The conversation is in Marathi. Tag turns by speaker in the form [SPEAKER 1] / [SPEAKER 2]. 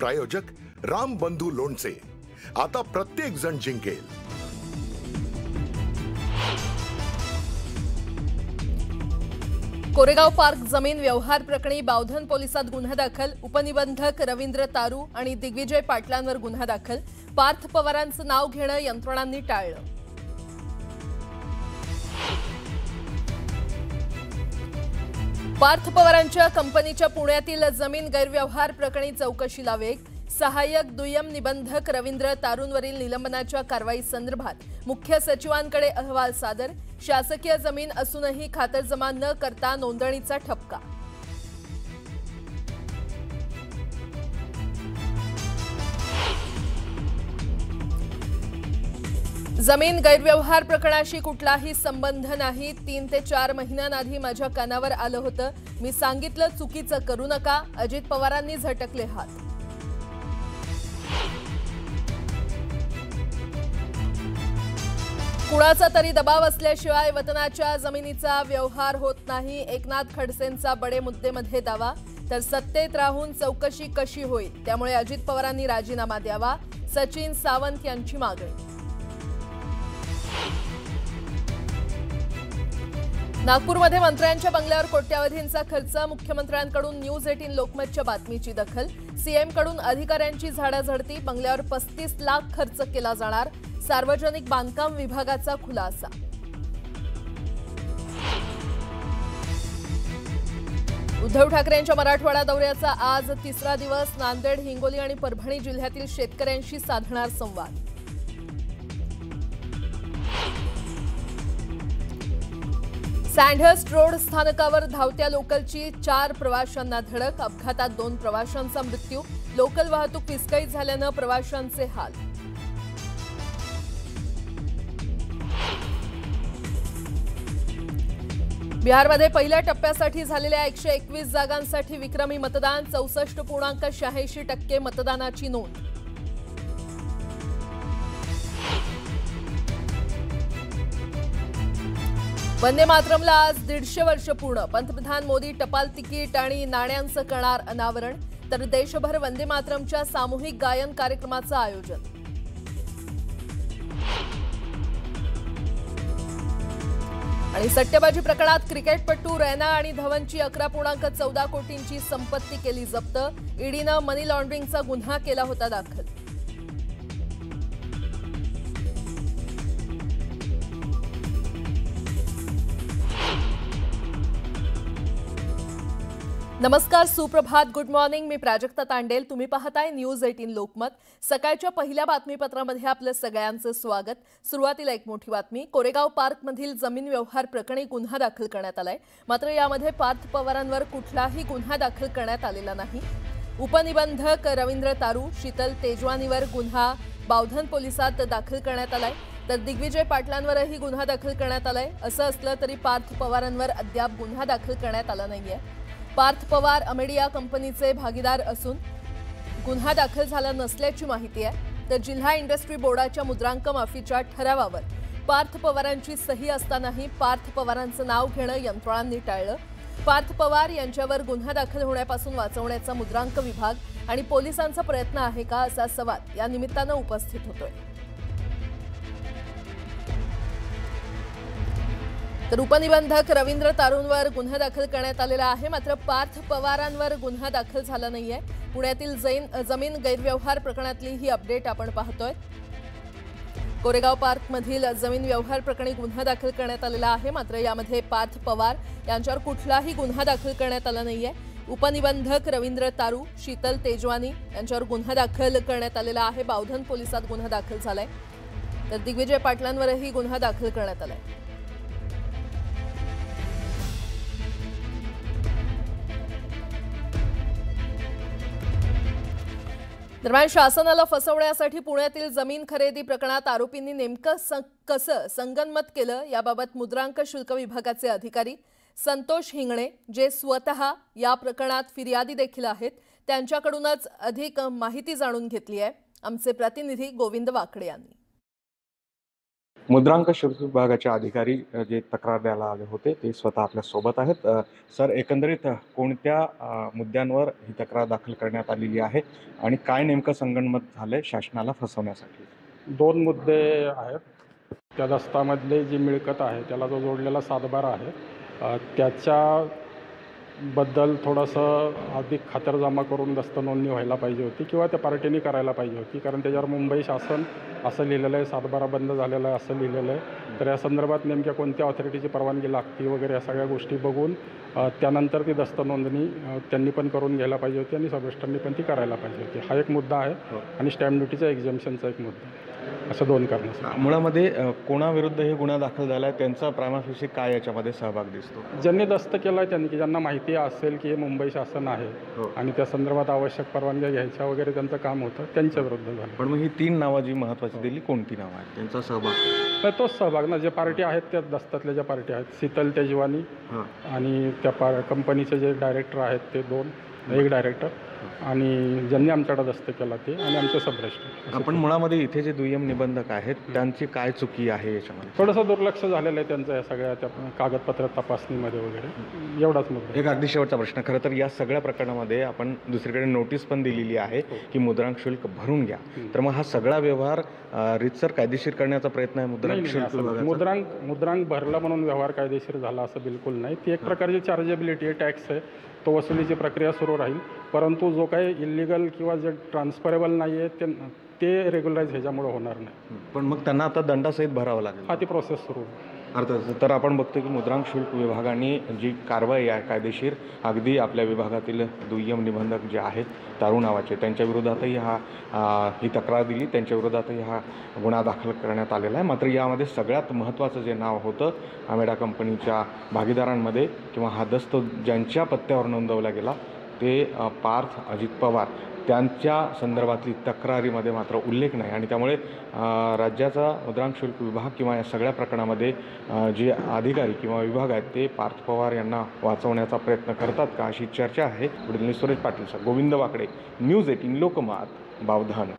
[SPEAKER 1] प्रायोजक राम बंधू लोणचे। आता प्रत्येक जण जिंकेल।
[SPEAKER 2] कोरेगाव पार्क जमीन व्यवहार प्रकरणी बावधन पोलिसात गुन्हा दाखल। उपनिबंधक रवींद्र तारू आणि दिग्विजय पाटलांवर गुन्हा दाखल। पार्थ पवारांचं नाव घेणं यंत्रणांनी टाळलं। पार्थ पवारांच्या कंपनीच्या पुण्यातील जमीन गैरव्यवहार प्रकरणी चौकशीला वेग। सहाय्यक दुय्यम निबंधक रवींद्र तारूंवरील निलंबनाच्या कारवाई संदर्भात मुख्य सचिवांकडे अहवाल सादर। शासकीय जमीन असूनही खातरजमा न करता नोंदणीचा ठपका। जमीन गैरव्यवहार प्रकरणाशी कुठलाही संबंध नाही। 3 ते 4 महिन्यांआधी माझ्या कानावर आलं होतं। मी सांगितलं चुकीचं करू नका। अजित पवारांनी झटकले हात। कुणाचा तरी दबाव असल्याशिवाय वतनाच्या जमिनीचा व्यवहार होत नाही। एकनाथ खडसेंचा बडे मुद्देमध्ये दावा। तर सत्तेत राहून चौकशी कशी होईल, त्यामुळे अजित पवारांनी राजीनामा द्यावा। सचिन सावंत यांची मागणी। नागपूरमध्ये मंत्र्यांच्या बंगल्यावर कोट्यावधींचा खर्च। मुख्यमंत्र्यांकडून न्यूज 18 लोकमतच्या बातमीची दखल। सीएमकडून अधिकाऱ्यांची झाडाझडती। बंगल्यावर 35 लाख खर्च केला जाणार। सार्वजनिक बांधकाम विभागाचा खुलासा। उद्धव ठाकरेंच्या मराठवाडा दौऱ्याचा आज तिसरा दिवस। नांदेड, हिंगोली आणि परभणी जिल्ह्यातील शेतकऱ्यांशी साधणार संवाद। सँडहर्स्ट रोड स्थानकावर धावत्या लोकलची 4 प्रवाशांना धडक। अपघातात 2 प्रवाशांचा मृत्यू। लोकल वाहतूक विस्कळीत झाल्यानं प्रवाशांचे हाल। बिहारमध्ये पहिल्या टप्प्यासाठी झालेल्या 121 जागांसाठी विक्रमी मतदान। 64.86% मतदानाची नोंद। वंदे मातरमला आज 150 वर्ष पूर्ण। पंतप्रधान मोदी टपाल तिकीट आणि नाण्यांचं करणार अनावरण। तर देशभर वंदे मातरमच्या सामूहिक गायन कार्यक्रमाचं आयोजन। आणि सट्टेबाजी प्रकरणात क्रिकेटपटू रैना आणि धवनची 11.14 कोटींची संपत्ती केली जप्त। ईडीनं मनी लॉन्ड्रिंगचा गुन्हा केला होता दाखल। नमस्कार, सुप्रभात, गुड मॉर्निंग। मी प्राजक्ता तांडेल। तुम्ही पाहताय न्यूज 18 लोकमत। सकाळच्या पहिल्या बातमीपत्रामध्ये आपलं सगळ्यांचं स्वागत। सुरुवातीला एक मोठी बातमी। कोरेगाव पार्कमधील जमीन व्यवहार प्रकरणी गुन्हा दाखल करण्यात आलाय। मात्र यामध्ये पार्थ पवारांवर कुठलाही गुन्हा दाखल करण्यात आलेला नाही। उपनिबंधक रवींद्र तारू, शीतल तेजवानीवर गुन्हा बावधन पोलिसात दाखल करण्यात आलाय। तर दिग्विजय पाटलांवरही गुन्हा दाखल करण्यात आलाय। असं असलं तरी पार्थ पवारांवर अद्याप गुन्हा दाखल करण्यात आला नाहीये। पार्थ पवार अमेडिया कंपनीचे भागीदार असून गुन्हा दाखल झाला नसल्याची माहिती आहे। तर जिल्हा इंडस्ट्री बोर्डाच्या मुद्रांक माफीच्या ठरावावर पार्थ पवारांची सही असतानाही पार्थ पवारांचं नाव घेणं यंत्रणांनी टाळलं। पार्थ पवार यांच्यावर गुन्हा दाखल होण्यापासून वाचवण्याचा मुद्रांक विभाग आणि पोलिसांचा प्रयत्न आहे का, असा सवाल या निमित्तानं उपस्थित होतोय। तर उपनिबंधक रवींद्र तारूंवर गुन्हा दाखल करण्यात आलेला आहे। मात्र पार्थ पवारांवर गुन्हा दाखल झाला नाहीये। पुण्यातील जमीन गैरव्यवहार प्रकरणातली ही अपडेट आपण पाहतोय। कोरेगाव पार्कमधील जमीन व्यवहार प्रकरणी गुन्हा दाखल करण्यात आलेला आहे। मात्र यामध्ये पार्थ पवार यांच्यावर कुठलाही गुन्हा दाखल करण्यात आला नाहीये। उपनिबंधक रवींद्र तारू, शीतल तेजवानी यांच्यावर गुन्हा दाखल करण्यात आलेला आहे। बावधन पोलिसात गुन्हा दाखल झालाय। तर दिग्विजय पाटलांवरही गुन्हा दाखल करण्यात आलाय। दरम्यान शासनाला फसवण्यासाठी पुण्यातील जमीन खरेदी प्रकरणात आरोपींनी नेमकं कसं संगनमत केलं, याबाबत मुद्रांक शुल्क विभागाचे अधिकारी संतोष हिंगणे, जे स्वतः या प्रकरणात फिर्यादी देखील आहेत, त्यांच्याकडूनच अधिक माहिती जाणून घेतली आहे। आमचे प्रतिनिधी गोविंद वाकडे यांनी।
[SPEAKER 3] मुद्रांक शुल्क विभागाचे अधिकारी जे तक्रार द्यायला आले होते ते स्वतः आपल्या सोबत आहेत. सर, एकंदरीत कोणत्या मुद्द्यांवर ही तक्रार दाखल करण्यात आलेली आहे आणि काय नेमकं संगनमत झालंय शासनाला फसवण्यासाठी?
[SPEAKER 4] 2 मुद्दे आहेत. त्या दस्तामधली जी मिळकत आहे त्याला जो जोडलेला सातबारा आहे त्याच्याबद्दल थोडंसं अधिक खातरजमा करून दस्त नोंदणी व्हायला पाहिजे होती किंवा त्या पार्टीने करायला पाहिजे होती, कारण त्याच्यावर मुंबई शासन असं लिहिलेलं आहे, सातबारा बंद झालेला आहे असं लिहिलेलं आहे. तर या संदर्भात नेमक्या कोणत्या ऑथॉरिटीची परवानगी लागते वगैरे या सगळ्या गोष्टी बघून त्यानंतर ती दस्त नोंदणी त्यांनी पण करून घ्यायला पाहिजे होती आणि सब रजिस्टरनी पण ती करायला पाहिजे होती. हा एक मुद्दा आहे आणि स्टॅम्प ड्युटीचा एक्झम्पशनचा एक मुद्दा आहे. असं 2 कारणासाठी
[SPEAKER 3] मुळामध्ये कोणाविरुद्ध हे गुन्हा दाखल झाला आहे, त्यांचा प्रायमाफेसी काय याच्यामध्ये सहभाग दिसतो?
[SPEAKER 4] ज्यांनी दस्त केला आहे त्यांनी, की ज्यांना माहिती असेल की हे मुंबई शासन आहे आणि त्या संदर्भात आवश्यक परवानग्या घ्यायच्या वगैरे त्यांचं काम होतं, त्यांच्या विरुद्ध झालं.
[SPEAKER 3] पण मग ही 3 नावं जी महत्त्वाची दिली, कोणती नावं आहेत त्यांचा सहभाग?
[SPEAKER 4] तर तोच सहभाग ना, जे पार्टी आहेत त्या दस्तातल्या ज्या पार्टी आहेत, शीतल तेजवानी आणि त्या कंपनीचे जे डायरेक्टर आहेत ते 2, एक डायरेक्टर आणि ज्यांनी आमच्याकडे दस्त केला ते आणि आमचे सबरेस्टर.
[SPEAKER 3] आपण मुळामध्ये इथे जे दुय्यम निबंधक आहेत त्यांची काय चुकी आहे याच्यामध्ये?
[SPEAKER 4] थोडंसं दुर्लक्ष झालेलं आहे त्यांचं या सगळ्या त्या कागदपत्र तपासणीमध्ये वगैरे, एवढाच मुद्दा.
[SPEAKER 3] एक अगदी शेवटचा प्रश्न. खरं तर या सगळ्या प्रकरणामध्ये आपण दुसरीकडे नोटीस पण दिलेली आहे की मुद्रांक शुल्क भरून घ्या. तर मग हा सगळा व्यवहार रीतसर कायदेशीर करण्याचा प्रयत्न आहे मुद्रांक शुल्क विभागाचा?
[SPEAKER 4] मुद्रांक भरला म्हणून व्यवहार कायदेशीर झाला असं बिलकुल नाही. ती एक प्रकारची चार्जेबिलिटी आहे, टॅक्स आहे, तो वसुलीची प्रक्रिया सुरू राहील. परंतु जो काही इलिगल किंवा जे ट्रान्सफरेबल नाही आहे ते रेग्युलराईज ह्याच्यामुळे होणार नाही.
[SPEAKER 3] पण मग त्यांना आता दंडासहित भरावं लागेल?
[SPEAKER 4] हा, ती प्रोसेस सुरू आहे.
[SPEAKER 3] अर्थात. तर आपण बघतो की मुद्रांक शुल्क विभागाने जी कारवाई आहे कायदेशीर, अगदी आपल्या विभागातील दुय्यम निबंधक जे आहेत तारू नावाचे, त्यांच्या विरोधातही ही तक्रार दिली, त्यांच्या विरोधातही हा गुन्हा दाखल करण्यात आलेला आहे. मात्र यामध्ये सगळ्यात महत्त्वाचं जे नाव होतं अमेडा कंपनीच्या भागीदारांमध्ये किंवा हा दस्त ज्यांच्या पत्त्यावर नोंदवला गेला ते पार्थ अजित पवार, त्यांच्या संदर्भातली तक्रारीमध्ये मात्र उल्लेख नाही आणि त्यामुळे राज्याचा मुद्रांक शुल्क विभाग किंवा या सगळ्या प्रकरणामध्ये जे अधिकारी किंवा विभाग आहेत ते पार्थ पवार यांना वाचवण्याचा प्रयत्न करतात का, अशी चर्चा आहे. पुढील सुरेश पाटील, गोविंद वाकडे, न्यूज 18 लोकमत, बावधान.